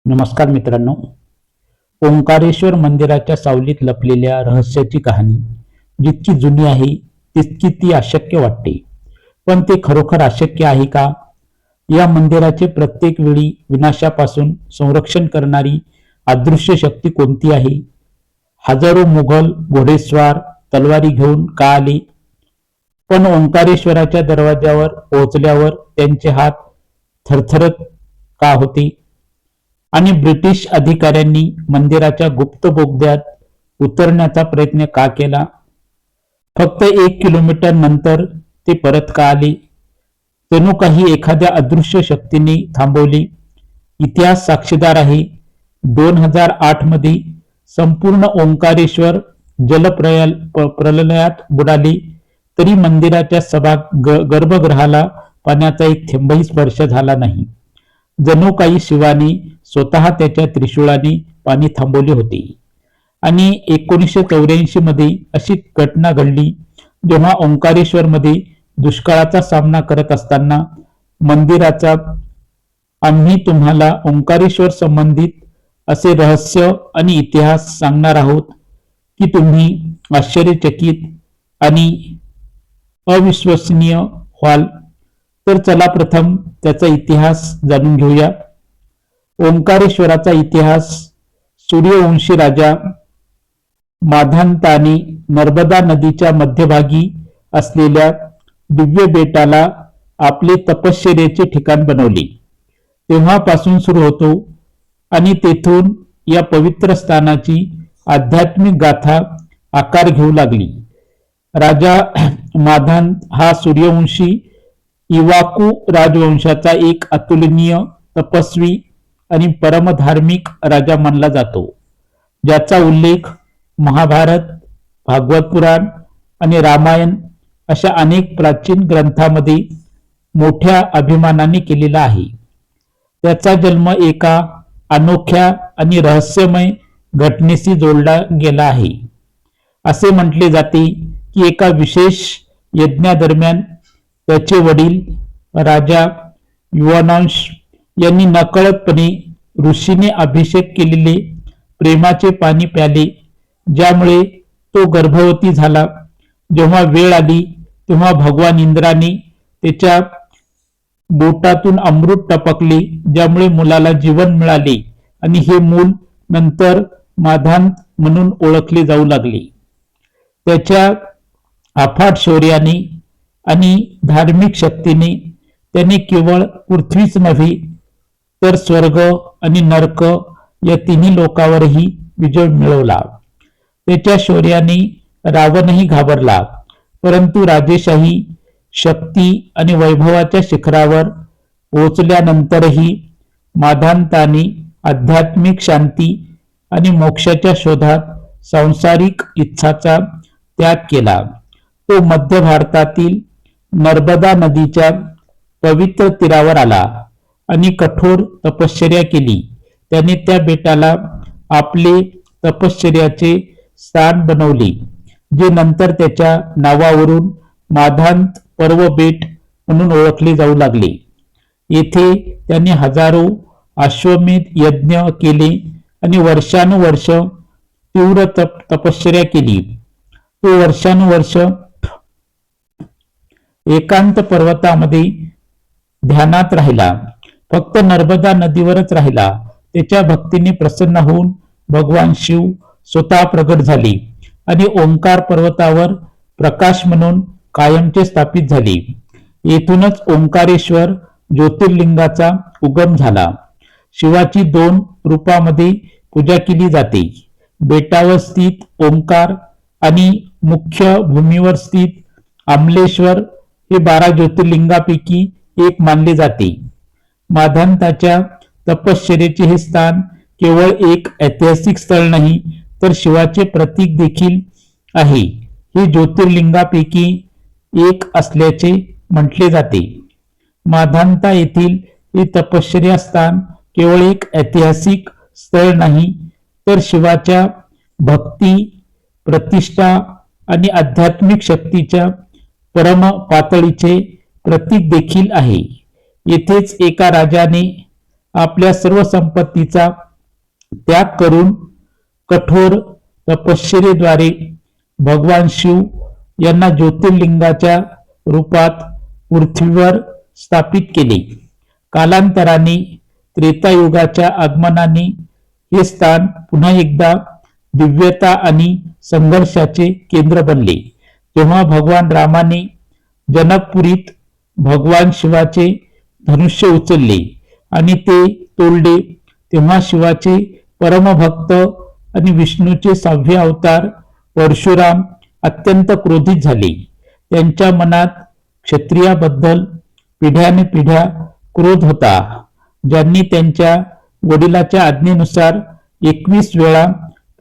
नमस्कार मित्रांनो. ओंकारेश्वर मंदिराच्या सावलीत लपलेल्या रहस्याची कहाणी जितकी जुनी आहे तितकी ती अशक्य वाटते. पण ते खरोखर अशक्य आहे का? या मंदिराचे प्रत्येक वेळी विनाशापासून संरक्षण करणारी अदृश्य शक्ती कोणती आहे? हजारो मुघल घोडेस्वार तलवारी घेऊन का आले, पण ओंकारेश्वराच्या दरवाजावर पोहोचल्यावर त्यांचे हात थरथरत का होते? आणि ब्रिटिश अधिकाऱ्यांनी मंदिराच्या गुप्त बोगद्यात उतरण्याचा प्रयत्न का केला? फक्त 1 किलोमीटर नंतर ते परत का आले? जणू काही एखाद्या अदृश्य शक्तीने थांबवले. इतिहास साक्षीदार आहे. 2008 मध्ये संपूर्ण ओंकारेश्वर प्रलयात बुडाले, तरी मंदिराच्या गर्भगृहाला पाण्याचा एक थेंबही स्पर्श झाला नाही. जणू काही शिवाने स्वतः त्याच्या त्रिशूळाने पाणी थांबवले होते. आणि 1984 मध्ये अशी घटना घडली जेव्हा ओंकारेश्वर मध्ये दुष्काळाचा सामना करत असताना मंदिराचा आम्ही तुम्हाला ओंकारेश्वर संबंधित असे रहस्य आणि इतिहास सांगणार आहोत की तुम्ही आश्चर्यचकित आणि अविश्वसनीय व्हाल. तर चला प्रथम त्याचा इतिहास जाणून घेऊया. ओंकारेश्वराचा इतिहास. सूर्यवंशी राजा माधांताने नर्मदा नदीच्या मध्यभागी असलेल्या दिव्य बेटाला आपले तपश्चर्येचे ठिकाण बनवले. तेव्हापासून सुरू होतो आणि तेथून या पवित्र स्थानाची आध्यात्मिक गाथा आकार घेऊ लागली. राजा माधांत हा सूर्यवंशी इवाकू राजवंशाचा एक अतुलनीय तपस्वी आणि परमधार्मिक राजा मानला जातो, ज्याचा उल्लेख महाभारत, भागवत पुराण आणि रामायण अशा अनेक प्राचीन ग्रंथांमध्ये मोठ्या अभिमानाने केलेला आहे. त्याचा जन्म एका अनोख्या आणि रहस्यमय घटनेशी जोडला गेला आहे. असे म्हटले जाते की एका विशेष यज्ञादरम्यान त्याचे वडील राजा युवानांश यांनी नकळतपणे ऋषीने अभिषेक केलेले प्रेमाचे पाणी प्याले, ज्यामुळे तो गर्भवती झाला. जेव्हा वेळ आली तेव्हा भगवान इंद्राने त्याच्या बोटातून अमृत टपकले, ज्यामुळे मुलाला जीवन मिळाले आणि हे मूल नंतर माधांत म्हणून ओळखले जाऊ लागले. त्याच्या अफाट शौर्याने आणि धार्मिक शक्तीने त्याने केवळ पृथ्वीच नव्हे तर स्वर्ग आणि नरक या तिन्ही लोकांवरही विजय मिळवला. त्याच्या शौर्याने रावणही घाबरला. परंतु राजेशाही, शक्ती आणि वैभवाच्या शिखरावर पोहोचल्यानंतरही माधांताने आध्यात्मिक शांती आणि मोक्षाच्या शोधात सांसारिक इच्छाचा त्याग केला. तो मध्य भारतातील नर्मदा नदीच्या पवित्र तीरावर आला आणि कठोर तपश्चर्या केली. त्याने त्या बेटाला आपले तपश्चर्याचे स्थान बनवले, जे नंतर त्याच्या नावावरून माधांत पर्व बेट म्हणून ओळखले जाऊ लागले. येथे त्याने हजारो अश्वमेध यज्ञ केले आणि वर्षानुवर्ष तीव्र तपश्चर्या केली. तो वर्षानुवर्ष एकांत पर्वतामध्ये ध्यानात राहिला. फक्त नर्मदा नदीवरच राहिला. त्याच्या भक्तीने प्रसन्न होऊन भगवान शिव स्वतः प्रगट झाले आणि ओंकार पर्वतावर प्रकाश म्हणून कायमचे स्थापित झाले. येथूनच ओंकारेश्वर ज्योतिर्लिंगाचा उगम झाला. शिवाची 2 रूपामध्ये पूजा केली जाते. बेटावर स्थित ओंकार आणि मुख्य भूमीवर स्थित अमलेश्वर हे 12 ज्योतिर्लिंगापैकी एक मानले जाते. माधांताच्या तपश्चर्येचे हे स्थान केवळ एक ऐतिहासिक स्थळ नाही तर शिवाचे प्रतीक देखील आहे. हे ज्योतिर्लिंगापैकी एक असल्याचे म्हटले जाते. माधांता येथील हे तपश्चर्या स्थान केवळ एक ऐतिहासिक स्थळ नाही तर शिवाच्या भक्ती, प्रतिष्ठा आणि आध्यात्मिक शक्तीच्या परम पातळीचे प्रतीक देखील आहे. येथेच एका राजाने आपल्या सर्व संपत्तीचा त्याग करून कठोर तपश्चर्येद्वारे भगवान शिव यांना ज्योतिर्लिंगाच्या रूपात पृथ्वीवर स्थापित केले. कालांतराने त्रेतायुगाच्या आगमनाने हे स्थान पुन्हा एकदा दिव्यता आणि संघर्षाचे केंद्र बनले. तेव्हा भगवान रामाने जनकपुरीत भगवान शिवाचे धनुष्य उचलले आणि ते तोडले, तेव्हा शिवाचे परमभक्त आणि विष्णूचे 6वे अवतार परशुराम अत्यंत क्रोधित झाले. त्यांच्या मनात क्षत्रियाबद्दल पिढ्यानपिढ्या क्रोध होता. ज्यांनी त्यांच्या वडिलाच्या आज्ञेनुसार 21 वेळा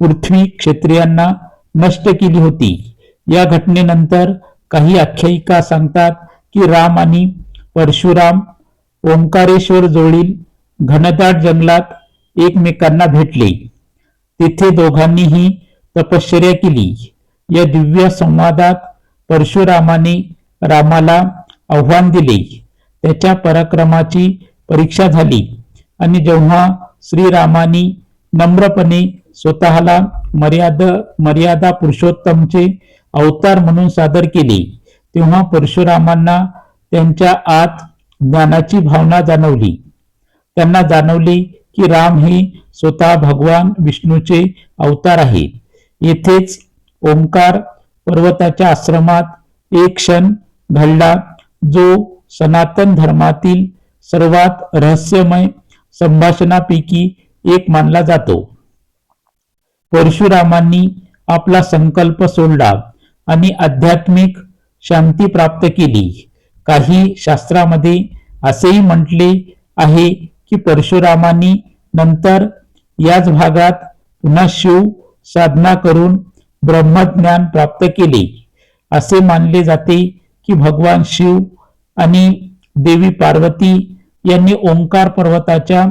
पृथ्वी क्षत्रियांना नष्ट केली होती. या घटनेनंतर काही आख्यायिका सांगतात की राम आणि परशुराम ओंकारेश्वर जवळील घनदाट जंगलात एकमेकांना भेटले. तिथे दोघांनीही तपश्चर्या केली. या दिव्य संवादात परशुरामाने रामाला आव्हान दिले. त्याच्या पराक्रमाची परीक्षा झाली आणि जेव्हा श्रीरामाने नम्रपणे स्वतःला मर्यादा पुरुषोत्तमचे अवतार म्हणून सादर केले, तेव्हा परशुरामांना त्यांच्या आत ज्ञानाची भावना जाणवली. त्यांना जाणवले की राम हे स्वतः भगवान विष्णूचे अवतार आहे. येथेच ओंकार पर्वताच्या आश्रमात एक क्षण घडला जो सनातन धर्मातील सर्वात रहस्यमय संभाषणापैकी एक मानला जातो. परशुरामांनी आपला संकल्प सोडला आणि आध्यात्मिक शांती प्राप्त केली. काही शास्त्रामध्ये असेही म्हटले आहे की परशुरामांनी नंतर याच भागात पुन्हा शिव साधना करून ब्रह्मज्ञान प्राप्त केले. असे मानले जाते की भगवान शिव आणि देवी पार्वती यांनी ओंकार पर्वताच्या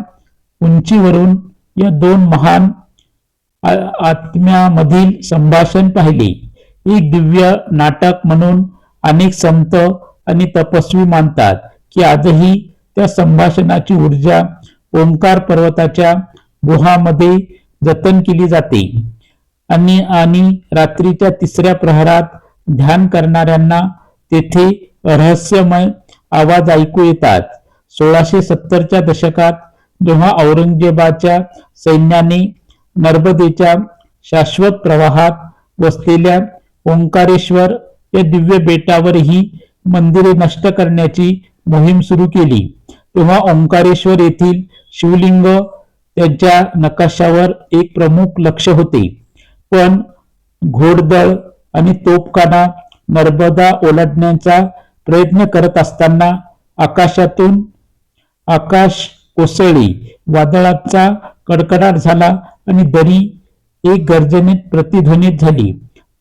उंचीवरून या 2 महान आत्म्यामधील संभाषण पाहिले. एक दिव्य नाटक म्हणून अनेक संत आणि तपस्वी मानतात की आजही त्या संभाषणाची ऊर्जा ओंकार पर्वताच्या गुहामध्ये जतन केली जाते आणि रात्रीच्या 3ऱ्या प्रहरात ध्यान करणाऱ्यांना तेथे रहस्यमय आवाज ऐकू येतात. 1670च्या दशकात जेव्हा औरंगजेबाच्या सैन्याने नर्मदेच्या शाश्वत प्रवाहात वसलेल्या ओंकारेश्वर या दिव्य बेटावरही मंदिरे नष्ट करण्याची मोहीम सुरू केली, तेव्हा ओंकारेश्वर येथील शिवलिंग त्यांच्या नकाशावर एक प्रमुख लक्ष होते. पण घोडदळ आणि तोफखाना नर्मदा ओलांडण्याचा प्रयत्न करत असताना आकाशातून आकाश कोसळले. वादळाचा कडकडाट झाला आणि दरी एक गर्जनेत प्रतिध्वनित झाली.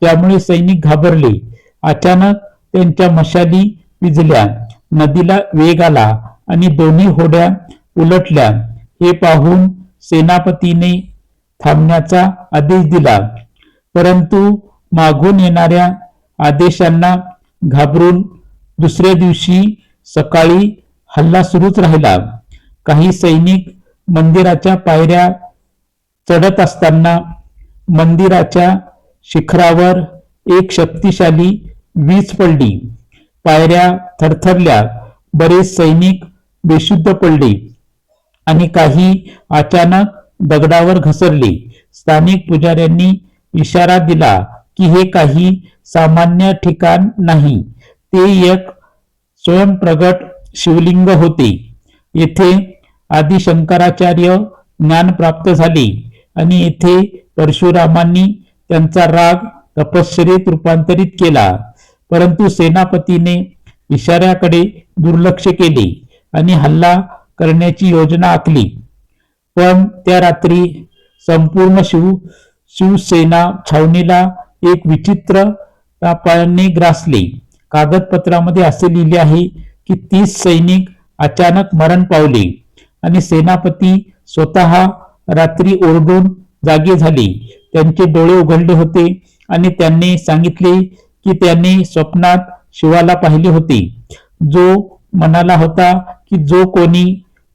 त्यामुळे सैनिक घाबरले. अचानक त्यांच्या मशाली विझल्या, नदीला वेग आला आणि दोन्ही होड्या उलटल्या. हे पाहून सेनापतीने थांबण्याचा आदेश दिला, परंतु मागून येणाऱ्या आदेशांना घाबरून दुसऱ्या दिवशी सकाळी हल्ला सुरूच राहिला. काही सैनिक मंदिराच्या पायऱ्या चढत असताना मंदिराच्या शिखरावर एक शक्तिशाली वीज पडली. पायऱ्या थरथरल्या, बरेच सैनिक बेशुद्ध पडले आणि काही अचानक दगडावर घसरले. स्थानिक पुजाऱ्यांनी इशारा दिला की हे काही सामान्य ठिकाण नाही, ते एक स्वयंप्रगट शिवलिंग होते. येथे आदि शंकराचार्य ज्ञान प्राप्त झाले आणि येथे परशुरामांनी त्यांचा राग तपश्चर्येत रूपांतरित केला. परंतु सेनापतीने इशाऱ्याकडे दुर्लक्ष केले आणि हल्ला करण्याची योजना आखली. पण त्या रात्री संपूर्ण शिवसेना छावणीला एक विचित्र तापाने ग्रासले. कागदपत्रामध्ये असे लिहिले आहे की 30 सैनिक अचानक मरण पावले आणि सेनापती स्वतः रात्री ओरडून जागे झाले. त्यांचे डोळे उघडले होते आणि त्यांनी सांगितले की त्यांनी स्वप्नात शिवाला पाहिले होते, जो म्हणाला होता की जो कोणी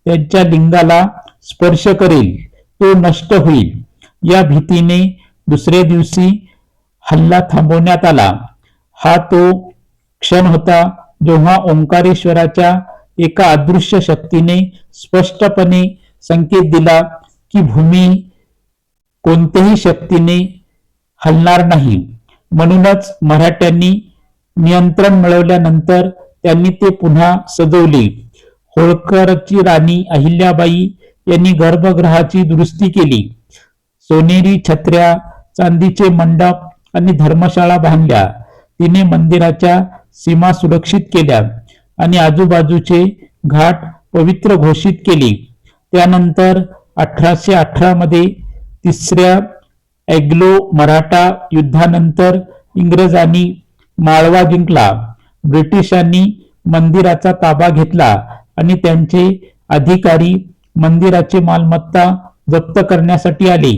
त्यांच्या लिंगाला स्पर्श करेल तो नष्ट होईल. या भीतीने दुसऱ्या दिवशी हल्ला थांबवण्यात आला. हा तो क्षण होता जेव्हा ओंकारेश्वराच्या एका अदृश्य शक्तीने स्पष्टपणे संकेत दिला की भूमी कोणत्याही शक्तीने हलणार नाही. म्हणूनच मराठ्यांनी नियंत्रण मिळवल्यानंतर त्यांनी ते पुन्हा सजवले. होळकरची राणी अहिल्याबाई यांनी गर्भगृहाची दुरुस्ती केली. सोनेरी छत्र्या, चांदीचे मंडप आणि धर्मशाळा बांधल्या. तिने मंदिराच्या सीमा सुरक्षित केल्या आणि आजूबाजूचे घाट पवित्र घोषित केले. त्यानंतर 1818 मध्ये तिसऱ्या अँग्लो मराठा युद्धानंतर इंग्रजांनी माळवा जिंकला. ब्रिटिशांनी मंदिराचा ताबा घेतला आणि त्यांचे अधिकारी मंदिराची मालमत्ता जप्त करण्यासाठी आले.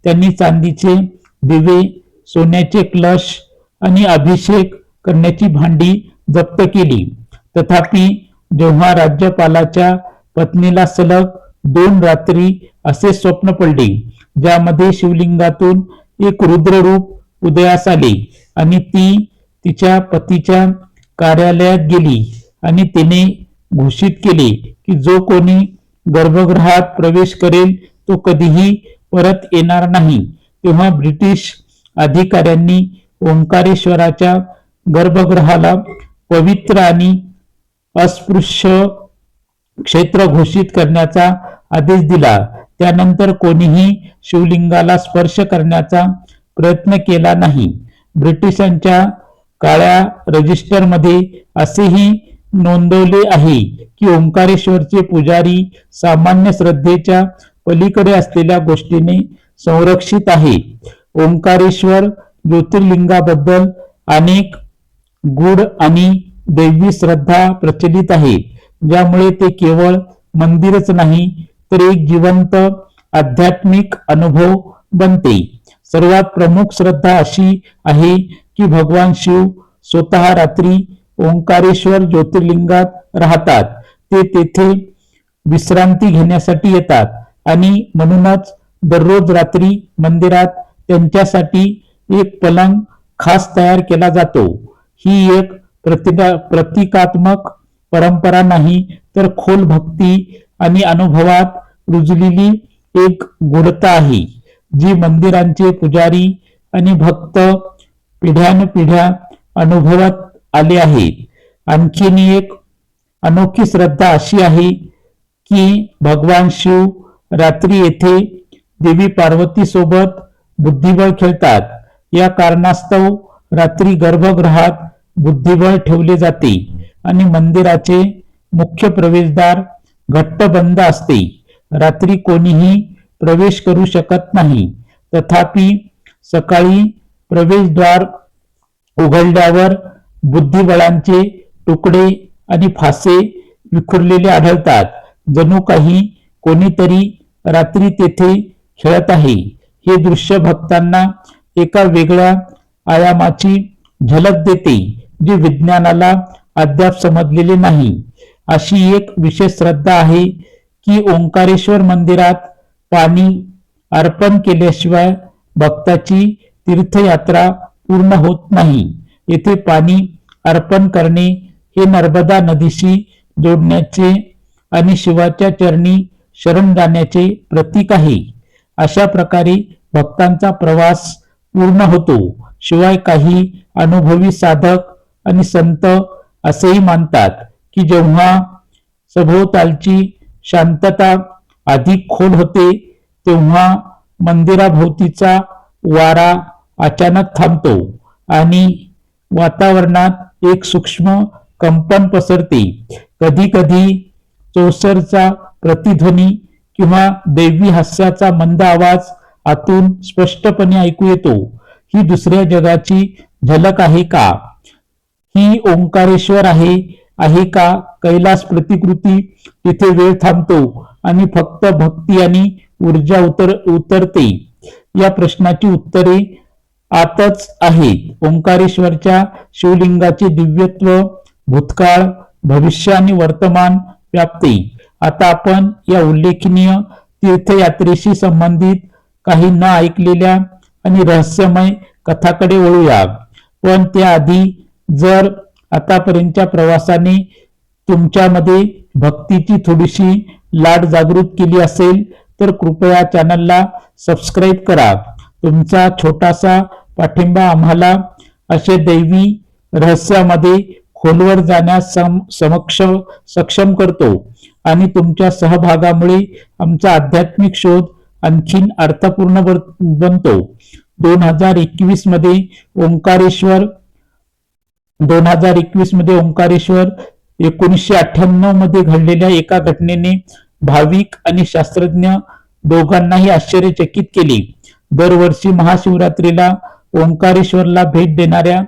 त्यांनी चांदीचे दिवे, सोन्याचे कलश आणि अभिषेक करण्याची भांडी जप्त केली. तथापि जेव्हा राज्यपालाच्या पत्नीला सलग 2 रात्री असे स्वप्न पडले ज्यामध्ये शिवलिंगातून एक रुद्ररूप उदयास आले आणि ती तिच्या पतीच्या कार्यालयात गेली आणि तिने घोषित केले की जो कोणी गर्भगृहात प्रवेश करेल तो कधीही परत येणार नाही, तेव्हा ब्रिटिश अधिकाऱ्यांनी ओंकारेश्वराच्या गर्भगृहाला पवित्र आणि अस्पृश्य क्षेत्र घोषित करण्याचा आदेश दिला. त्यानंतर कोणीही शिवलिंगाला स्पर्श करण्याचा प्रयत्न केला नाही. ब्रिटिशांच्या काळ्या रजिस्टरमध्ये असेही नोंदवले आहे की ओंकारेश्वरचे पुजारी सामान्य श्रद्धेच्या पलीकडे असलेल्या गोष्टीने संरक्षित आहे. ओंकारेश्वर ज्योतिर्लिंगाबद्दल अनेक गूढ आणि दैवी श्रद्धा प्रचलित आहे, ज्यामुळे ते केवळ मंदिरच नाही तर एक जिवंत आध्यात्मिक अनुभव बनते. सर्वात प्रमुख श्रद्धा अशी आहे की भगवान शिव स्वतः रात्री ओंकारेश्वर ज्योतिर्लिंगात राहतात. ते तेथे विश्रांती घेण्यासाठी येतात आणि म्हणूनच दररोज रात्री मंदिरात त्यांच्यासाठी एक पलंग खास तयार केला जातो. ही एक प्रतिकात्मक परंपरा नाही तर खोल भक्ती आणि अनुभवात रुजलेली एक गूढता आहे जी मंदिरांचे पुजारी आणि भक्त पिढ्यानपिढ्या अनुभवत आले आहेत. आणखीन एक अनोखी श्रद्धा अशी आहे की भगवान शिव रात्री येथे देवी पार्वती सोबत बुद्धिबळ खेळतात. या कारणास्तव रात्री गर्भगृहात बुद्धिबळ ठेवले जाते आणि मंदिराचे मुख्य प्रवेशद्वार घट्ट बंद असते. रात्री कोणीही प्रवेश करू शकत नाही. तथापि सकाळी प्रवेशद्वार उघडल्यावर बुद्धिबळांचे तुकडे आणि फासे विखुरलेले आढळतात, जणू काही कोणीतरी रात्री तेथे खेळत आहे. हे दृश्य भक्तांना एका वेगळ्या आयामाची झलक देते जी विज्ञानाला अद्याप समजलेले नाही. अशी एक विशेष श्रद्धा आहे की ओंकारेश्वर मंदिरात पाणी अर्पण केल्याशिवाय भक्ताची तीर्थयात्रा पूर्ण होत नाही. येथे पाणी अर्पण करणे हे नर्मदा नदीशी जोडण्याचे आणि शिवाच्या चरणी शरण जाण्याचे प्रतीक आहे. अशा प्रकारे भक्तांचा प्रवास पूर्ण होतो. शिवाय काही अनुभवी साधक आणि संत असेही मानतात की जेव्हा सभोवतालची शांतता अधिक खोल होते तेव्हा मंदिराभोवतीचा वारा अचानक थांबतो आणि वातावरणात एक सूक्ष्म कंपन पसरते. कधी कधी चौसरचा प्रतिध्वनी किंवा दैवी हास्याचा मंद आवाज आतून स्पष्टपणे ऐकू येतो. ही दुसऱ्या जगाची झलक आहे का? ही ओंकारेश्वर आहे का कैलास प्रतिकृती? तिथे वेळ थांबतो आणि फक्त भक्ती आणि ऊर्जा उतरते. या प्रश्नाची उत्तरे आतच आहेत. ओंकारेश्वरच्या शिवलिंगाचे दिव्यत्व भूतकाळ, भविष्य आणि वर्तमान व्यापते. आता आपण या उल्लेखनीय तीर्थयात्रेशी संबंधित काही न ऐकलेल्या आणि रहस्यमय कथाकडे वळूया. पण त्याआधी जर आतापर्यंतच्या प्रवासाने तुमच्यामध्ये भक्तीची थोडीशी लाट जागृत केली असेल तर कृपया चॅनलला सबस्क्राईब करा. तुमचा छोटासा पाठिंबा आम्हाला असे दैवी रहस्यामध्ये खोलवर जाण्यास सक्षम करतो आणि तुमच्या सहभागामुळे आमचा आध्यात्मिक शोध आणखीन अर्थपूर्ण बनतो. 2021 मध्ये ओंकारेश्वर 1998 मध्ये घडलेल्या एका घटनेने भाविक आणि शास्त्रज्ञ दोघांनाही आश्चर्यचकित केले. दरवर्षी महाशिवरात्रीला ओंकारेश्वरला भेट देणाऱ्या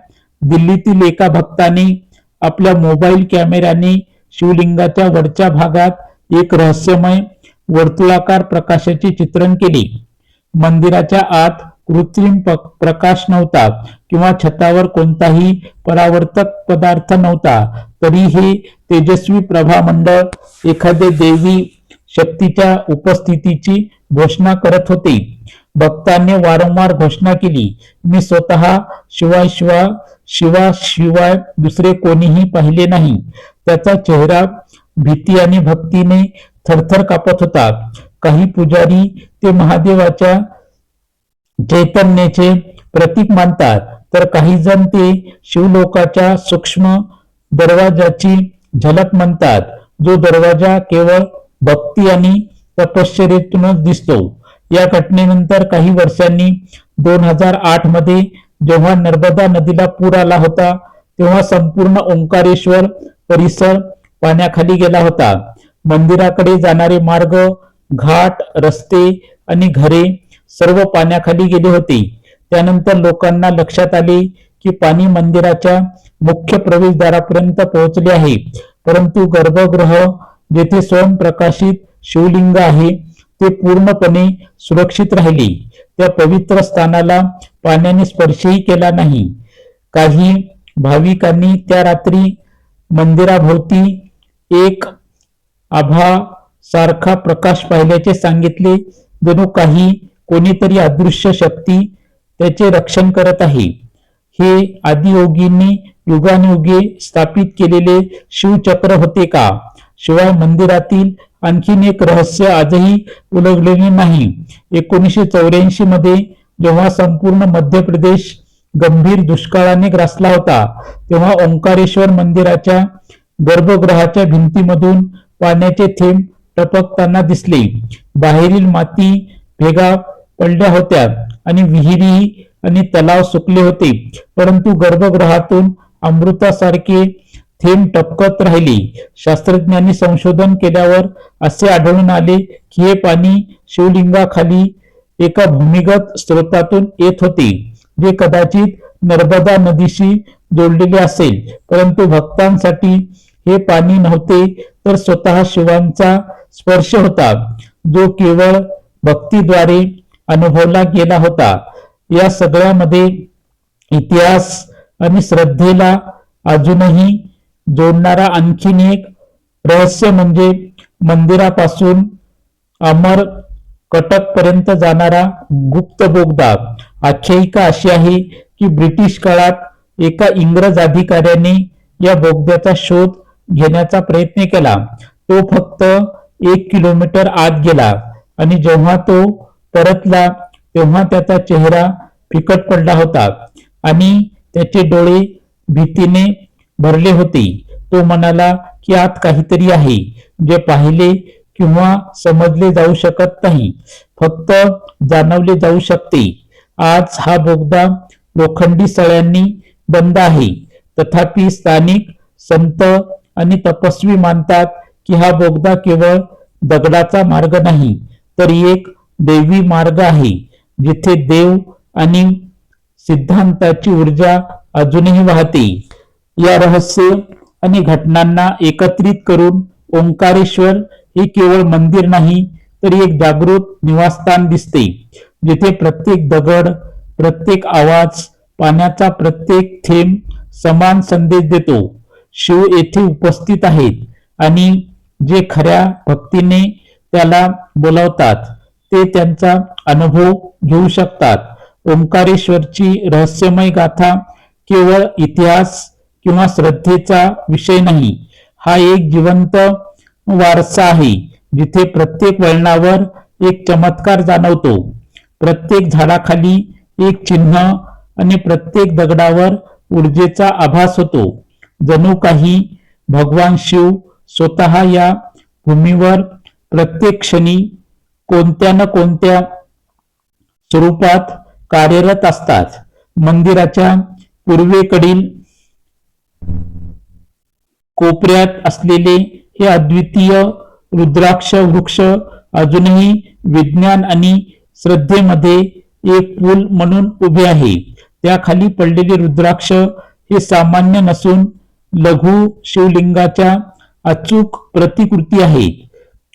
दिल्लीतील एका भक्ताने आपल्या मोबाईल कॅमेऱ्याने शिवलिंगाच्या वरच्या भागात एक रहस्यमय वर्तुळाकार प्रकाशाचे चित्रण केले. मंदिराच्या आत कृत्रिम प्रकाश नव्हता किंवा छतावर कोणताही परावर्तक पदार्थ नव्हता, तरी हे तेजस्वी प्रभामंडळ एखाद्या देवी शक्तीच्या उपस्थितीची घोषणा करत होते. भक्तांनी वारंवार घोषणा केली, मी स्वतः शिवाशिवाय दुसरे कोणीही पाहिले नाही. त्याचा चेहरा भीती आणि भक्तीने थरथर कापत होता. काही पुजारी ते महादेवाच्या चैतन्याचे प्रतीक मानतात, तर काही जण ते शिवलोकाच्या सूक्ष्म दरवाजाची झलक म्हणतात, जो दरवाजा केवळ भक्ती आणि तपश्चर्येतूनच दिसतो. या घटनेनंतर काही वर्षांनी 2008 मध्ये जेव्हा नर्मदा नदीला पूर आला होता, तेव्हा संपूर्ण ओंकारेश्वर परिसर पाण्याखाली गेला होता. मंदिराकडे जाणारे मार्ग, घाट, रस्ते आणि घरे सर्व पाण्याखाली गेले होते. त्यानंतर लोकांना लक्षात आले की पाणी मंदिराच्या मुख्य प्रवेशद्वारापर्यंत पोहोचले आहे, परंतु गर्भगृह जेथे स्वयंप्रकाशित शिवलिंग आहे ते पूर्णपणे सुरक्षित राहिले. त्या पवित्र स्थानाला पाण्याने स्पर्शही केला नाही. काही भाविकांनी त्या रात्री मंदिराभोवती एक आभासारखा प्रकाश पाहिल्याचे सांगितले, जणू काही कोणीतरी अदृश्य शक्ती त्याचे रक्षण करत आहे. हे आदियोगींनी युगानुयुगे स्थापित केलेले शिवचक्र होते का? शिवाय मंदिरातील आणखीन एक रहस्य आजही उलगडलेले नाही. 1984 मध्ये जेव्हा संपूर्ण मध्य प्रदेश गंभीर दुष्काळाने ग्रासला होता, तेव्हा ओंकारेश्वर मंदिराच्या गर्भगृहाच्या भिंतीमधून पाण्याचे थेंब टपकताना दिसले. बाहेरील माती भेगा पडल्या होत्या आणि विहिरी आणि तलाव सुकले होते, परंतु गर्भगृहातून अमृतासारखे थेंब टपकत राहिले. शास्त्रज्ञांनी संशोधन केल्यावर असे आढळून आले की हे पाणी शिवलिंगाखाली एका भूमिगत स्रोतातून येत होते, जे कदाचित नर्मदा नदीशी जोडलेले असेल. परंतु भक्तांसाठी हे पाणी नव्हते, तर स्वतः शिवांचा स्पर्श होता, जो केवळ भक्तीद्वारे अनुभवला गेला होता. या सगळ्यामध्ये इतिहास आणि श्रद्धेला अजूनही जोडणारा आणखीन एक रहस्य म्हणजे मंदिरापासून अमर कटक पर्यंत जाणारा गुप्त बोगदा. आख्यायिका अशी आहे की ब्रिटिश काळात एका इंग्रज अधिकाऱ्याने या बोगद्याचा शोध घेण्याचा प्रयत्न केला. तो फक्त 1 किलोमीटर आत गेला आणि जेव्हा तो परतला तेव्हा त्याचा चेहरा फिकट पडला होता आणि त्याचे डोळे भीतीने भरले होते. तो म्हणाला की आत काहीतरी आहे, जे पाहिले किंवा समजले जाऊ शकत नाही, फक्त जाणवले जाऊ शकते. आज हा बोगदा लोखंडी सळ्यांनी बंद आहे. तथापि स्थानिक संत आणि तपस्वी मानतात की हा बोगदा केवळ दगडाचा मार्ग नाही, तर एक दैवी मार्ग आहे, जिथे देव आणि सिद्धांताची ऊर्जा अजूनही वाहते. या रहस्य आणि घटनांना एकत्रित करून ओंकारेश्वर हे केवळ मंदिर नाही, तर एक जागृत निवासस्थान दिसते, जिथे प्रत्येक दगड, प्रत्येक आवाज, पाण्याचा प्रत्येक थेंब समान संदेश देतो. शिव येथे उपस्थित आहेत आणि जे खऱ्या भक्तीने त्याला बोलावतात ते त्यांचा अनुभव घेऊ शकतात। ओंकारेश्वरची रहस्यमय गाथा केवळ इतिहास किंवा श्रद्धेचा विषय नाही, हा एक जिवंत वारसा आहे जिथे प्रत्येक वळणावर एक चमत्कार जाणवतो, प्रत्येक झाडाखाली एक चिन्ह आणि प्रत्येक दगडावर ऊर्जेचा आभास होतो। जणू काही भगवान शिव स्वतः या भूमीवर प्रत्येक क्षणी कोणत्या न कोणत्या स्वरूपात कार्यरत असतात। मंदिराच्या पूर्वेकडील कोपऱ्यात असलेले हे अद्वितीय रुद्राक्ष वृक्ष अजूनही विज्ञान आणि श्रद्धेमध्ये एक पूल म्हणून उभे आहे। त्याखाली पडलेले रुद्राक्ष हे सामान्य नसून लघु शिवलिंगाच्या अचूक प्रतिकृती आहेत।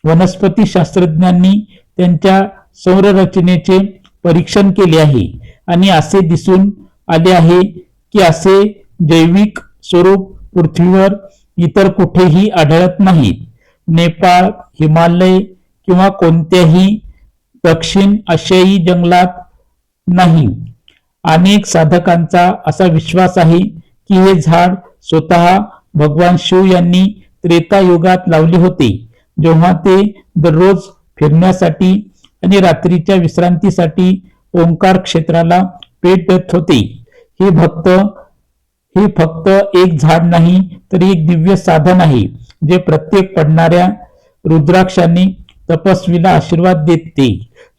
वनस्पती शास्त्रज्ञांनी त्यांच्या संरचनेचे परीक्षण केले आहे आणि असे दिसून आले आहे की असे जैविक स्वरूप पृथ्वीवर इतर कुठेही आढळत नाहीत। नेपाळ, हिमालय किंवा कोणत्याही दक्षिण आशियाई जंगलात नाही। अनेक साधकांचा असा विश्वास आहे की हे झाड स्वतः भगवान शिव यांनी त्रेतायुगात लावले होते, जेव्हा ते दररोज फिरण्यासाठी आणि रात्रीच्या विश्रांतीसाठी ओंकार क्षेत्राला भेट देत होते। हे फक्त एक झाड नाही, तर एक दिव्य साधन आहे जे प्रत्येक पडणाऱ्या रुद्राक्षाने तपस्वीला आशीर्वाद देते।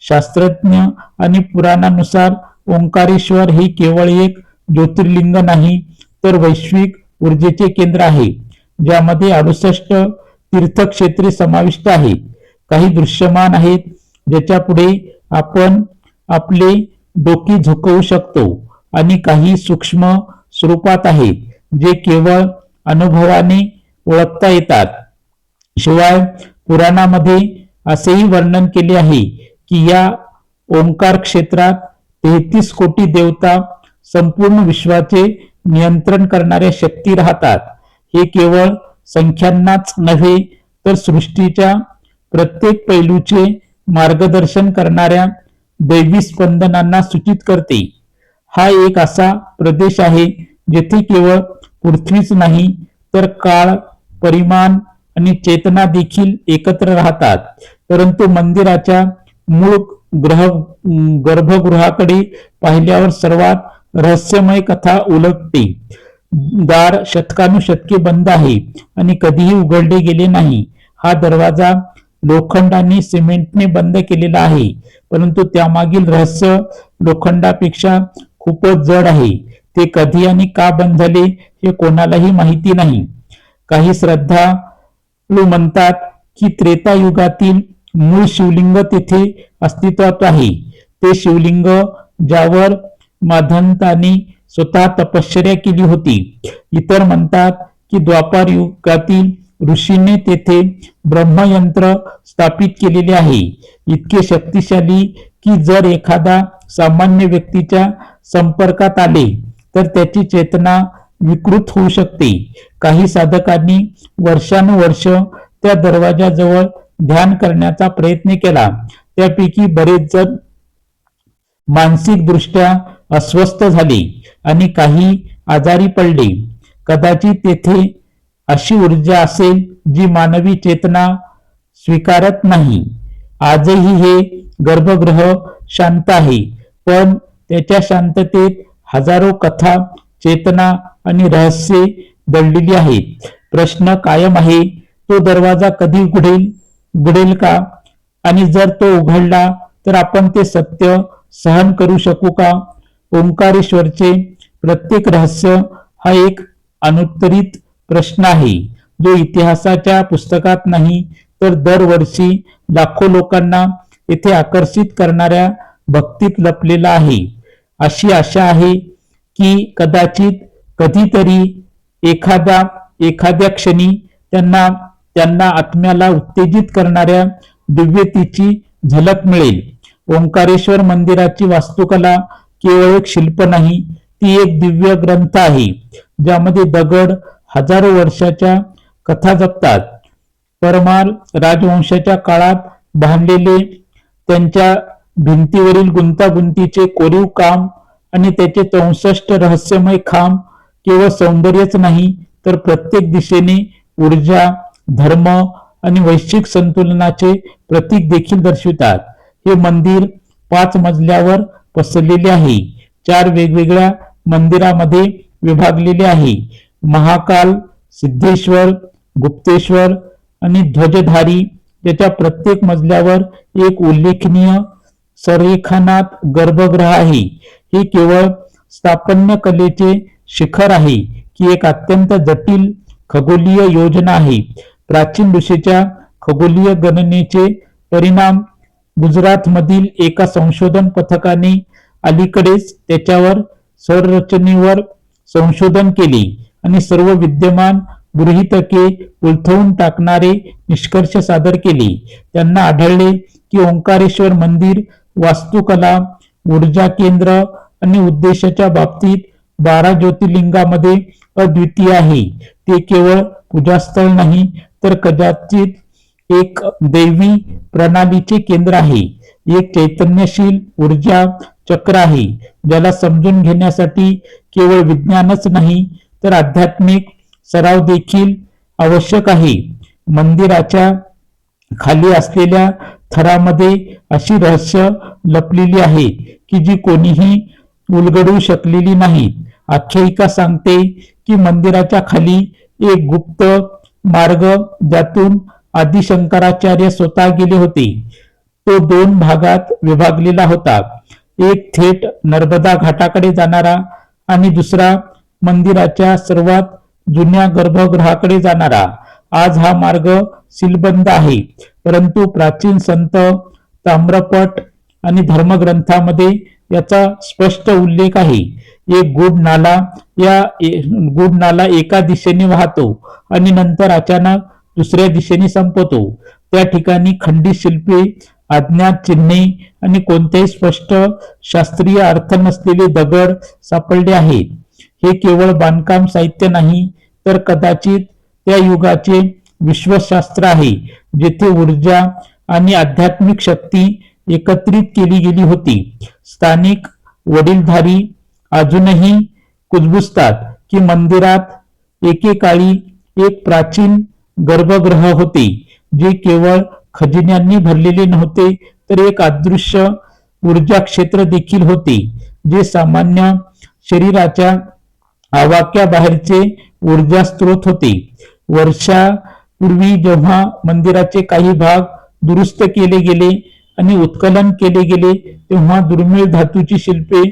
शास्त्रज्ञ आणि पुराणानुसार ओंकारेश्वर हे केवळ एक ज्योतिर्लिंग नाही, तर वैश्विक ऊर्जेचे केंद्र आहे, ज्यामध्ये 68 तीर्थक्षेत्रे समाविष्ट आहेत। काही दृश्यमान आहेत, ज्याच्या पुढे आपण आपले डोके झुकवू शकतो, आणि काही सूक्ष्म स्वरूपात आहेत जे केवळ अनुभवाने ओळखता येतात। शिवाय पुराणामध्ये असेही वर्णन केले आहे की या ओंकार क्षेत्रात 33 कोटी देवता संपूर्ण विश्वाचे नियंत्रण करणाऱ्या शक्ती राहतात। हे केवळ संख्यांनाच नव्हे, तर सृष्टीच्या प्रत्येक पैलूचे मार्गदर्शन करणाऱ्या दैवी स्पंदनांना सूचित करते। हा एक असा प्रदेश आहे जेथे केवळ पृथ्वीच नाही, तर काळ, परिमाण आणि चेतना देखील एकत्र राहतात। परंतु मंदिराच्या मूळ गर्भगृहाकडे पाहिल्यावर सर्वात रहस्यमय कथा उलगते। दार शतकानुशतके बंद आहे आणि कधीही उघडले गेले नाही। हा दरवाजा लोखंड आणि सिमेंटने बंद केलेला आहे, परंतु त्यामागील रहस्य लोखंडापेक्षा खूपच जड आहे। ते कधी आणि का बंद झाले हे कोणालाही माहिती नाही। काही श्रद्धाळू म्हणतात की त्रेतायुगातील मूळ शिवलिंग तेथे अस्तित्वात आहे, ते शिवलिंग ज्यावर माधवतांनी स्वतः तपश्चर्या केली होती। इतर म्हणतात की द्वापार युगातील ऋषीने तेथे ब्रह्मयंत्र स्थापित केलेले आहे, इतके शक्तिशाली की जर एखादा सामान्य व्यक्तीच्या संपर्कात आले तर त्याची चेतना विकृत होऊ शकते। काही साधकांनी वर्षानुवर्ष त्या दरवाजाजवळ ध्यान करण्याचा प्रयत्न केला, त्यापैकी बरेच जण मानसिक दृष्ट्या अस्वस्थ झाले आणि काही आजारी पडले। कदाचित तेथे अशी ऊर्जा असेल जी मानवी चेतना स्वीकारत नाही। आजही हे गर्भगृह शांत आहे, पण त्याच्या शांततेत हजारो कथा, चेतना आणि रहस्ये दडलेली आहेत। प्रश्न कायम आहे, तो दरवाजा कधी उघडेल का? आणि जर तो उघडला तर आपण ते सत्य सहन करू शकू का? ओंकारेश्वरचे प्रत्येक रहस्य हा एक अनुत्तरित प्रश्न आहे, जो इतिहासाच्या पुस्तकात नाही, तर दरवर्षी लाखो लोकांना येथे आकर्षित करणाऱ्या भक्तीत लपलेला आहे। अशी आशा आहे की कदाचित कधीतरी एखाद्या क्षणी त्यांना आत्म्याला उत्तेजित करणाऱ्या दिव्यतेची झलक मिळेल। ओंकारेश्वर मंदिराची वास्तुकला केवळ एक शिल्प नाही, ती एक दिव्य ग्रंथ आहे, ज्यामध्ये दगड हजारो वर्षाच्या कथा जपतात। परमार राजवंशाच्या काळात बांधलेले त्यांच्या भिंतीवरील गुंतागुंतीचे कोरीव काम आणि त्याचे 63 रहस्यमय खांब केवळ सौंदर्यच नाही तर प्रत्येक दिशेने ऊर्जा, धर्म आणि वैश्विक संतुलनाचे प्रतीक देखील दर्शवितात. हे मंदिर 5 मजल्यावर पसरलेले आहे. 4 वेगवेगळ्या मंदिरामध्ये विभागलेले आहे. महाकाल, सिद्धेश्वर, गुप्तेश्वर आणि ध्वजधारी. त्याच्या प्रत्येक मजल्यावर एक उल्लेखनीय संरेखनात गर्भगृह आहे. हे केवळ स्थापत्य कलेचे शिखर आहे की एक अत्यंत जटिल खगोलीय योजना आहे. प्राचीन ऋषीच्या खगोलीय गणनेचे परिणाम गुजरातमधील एका संशोधन पथकाने अलीकडेच त्याच्यावर संरचनेवर संशोधन केले आणि सर्व विद्यमान गृहीतके उलथवून टाकणारे निष्कर्ष सादर केले. त्यांना आढळले की ओंकारेश्वर मंदिर वास्तुकला, ऊर्जा केंद्र आणि उद्देशाच्या बाबतीत 12 ज्योतिर्लिंगामध्ये अद्वितीय आहे. ते केवळ पूजास्थळ नाही तर कदाचित एक दैवी प्रणालीचे केंद्र आहे. एक चैतन्यशील ऊर्जा चक्र आहे ज्याला समजून घेण्यासाठी केवळ विज्ञानच नाही तर आध्यात्मिक सराव देखील आवश्यक आहे. मंदिराच्या खाली असलेल्या थरामध्ये अशी रहस्य लपलेली आहेत की जी कोणीही उलगडू शकलेली नाहीत. आख्यायिका सांगते की मंदिराच्या खाली एक गुप्त मार्ग ज्यातून आदि शंकराचार्य स्वतः गेले होते. तो 2 भागात विभागलेला होता. एक थेट नर्मदा घाटाकडे जाणारा आणि दुसरा मंदिराच्या सर्वात जुन्या गर्भगृहाकडे जाणारा. आज हा मार्ग सीलबंद आहे, परंतु प्राचीन संत, ताम्रपट आणि धर्मग्रंथामध्ये याचा स्पष्ट उल्लेख आहे. एक गूढ नाला एका दिशेने वाहतो आणि नंतर अचानक दुसऱ्या दिशेने संपतो. त्या ठिकाणी खंडित शिल्पे, अज्ञात चिन्हे आणि कोणतेही स्पष्ट शास्त्रीय अर्थ नसलेले दगड सापडले आहेत. हे केवळ बांधकाम साहित्य नाही तर कदाचित त्या युगाचे विश्वशास्त्र आहे जेथे ऊर्जा आणि आध्यात्मिक शक्ती एकत्रित केली गेली होती. स्थानिक वडीलधारी अजूनही कुजबुजतात की मंदिरात एकेकाळी एक प्राचीन गर्भगृह होते जे केवळ खजिन्यांनी भरलेले नव्हते तर एक अदृश्य ऊर्जा क्षेत्र देखील होते जे सामान्य शरीराच्या आवाक्याबाहेरचे ऊर्जा स्रोत होते. वर्षापूर्वी जेव्हा मंदिराचे काही भाग दुरुस्त केले गेले आणि उत्खनन केले गेले तेव्हा दुर्मिळ धातूची शिल्पे,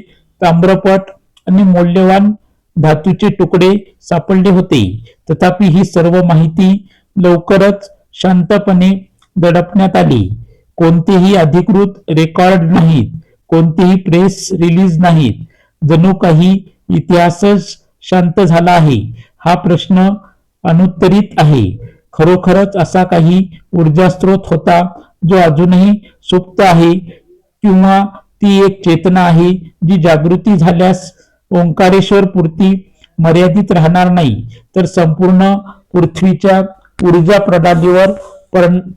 ताम्रपट आणि मौल्यवान धातूचे तुकडे सापडले होते. तथापि ही सर्व माहिती लवकरच शांतपणे दडपण्यात आली. कोणतेही अधिकृत रेकॉर्ड नाहीत, कोणतेही प्रेस रिलीज नाहीत. जणू काही इतिहासच शांत झाला आहे. हा प्रश्न अनुत्तरित आहे. खरोखरच असा काही ऊर्जा स्रोत होता जो अजूनही सुप्त आहे, किंवा ती एक चेतना आहे जी जागृती झाल्यास ओंकारेश्वर पुरती मर्यादित राहणार नाही तर संपूर्ण पृथ्वीच्या ऊर्जा प्रणालीवर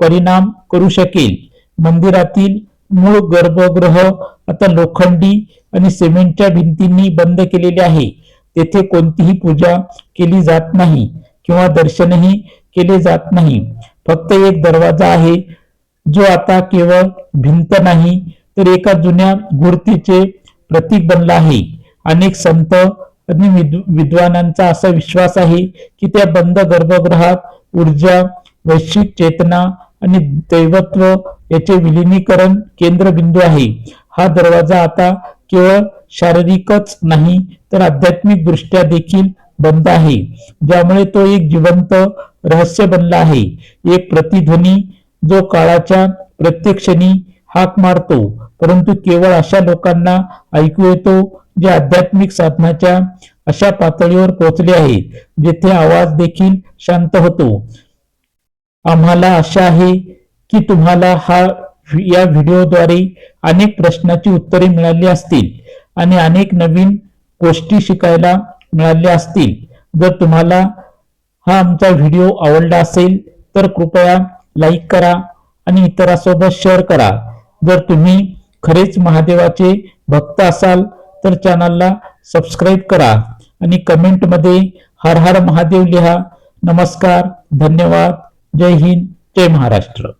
परिणाम करू शकेल. मंदिरातील मूळ गर्भगृह आता लोखंडी आणि सिमेंटच्या भिंतींनी बंद केलेले आहे. तेथे कोणतीही पूजा केली जात नाही किंवा दर्शनही केले जात नाही. फक्त एक दरवाजा आहे जो आता केवळ भिंत नाही तर एका जुन्या मूर्तीचे प्रतीक बनला आहे. अनेक संत आणि विद्वानांचा असा विश्वास आहे की त्या बंद गर्भगृहात ऊर्जा, वैश्विक चेतना आणि दैवत्व याचे विलीनीकरण केंद्रबिंदू आहे. हा दरवाजा आता केवळ शारीरिकच नाही तर आध्यात्मिक दृष्ट्या देखील बंद आहे, ज्यामुळे तो एक जिवंत रहस्य बनला आहे. एक प्रतिध्वनी जो काळाच्या प्रत्येक क्षणी हाक मारतो, परंतु केवळ अशा लोकांना ऐकू येतो जे आध्यात्मिक साधनाच्या अशा पातळीवर पोहोचले आहेत जेथे आवाज देखील शांत होतो. आम्हाला आशा आहे की तुम्हाला या व्हिडिओद्वारे अनेक प्रश्नांची उत्तरे मिळाली असतील आणि अनेक नवीन गोष्टी शिकायला मिळाल्या असतील. जर तुम्हाला हा आमचा व्हिडिओ आवडला असेल तर कृपया लाईक करा आणि इतरांसोबत शेअर करा. जर तुम्ही खरेच महादेवाचे भक्त असाल तर चॅनलला सबस्क्राईब करा आणि कमेंटमध्ये हर हर महादेव लिहा. नमस्कार, धन्यवाद, जय हिंद, जय महाराष्ट्र.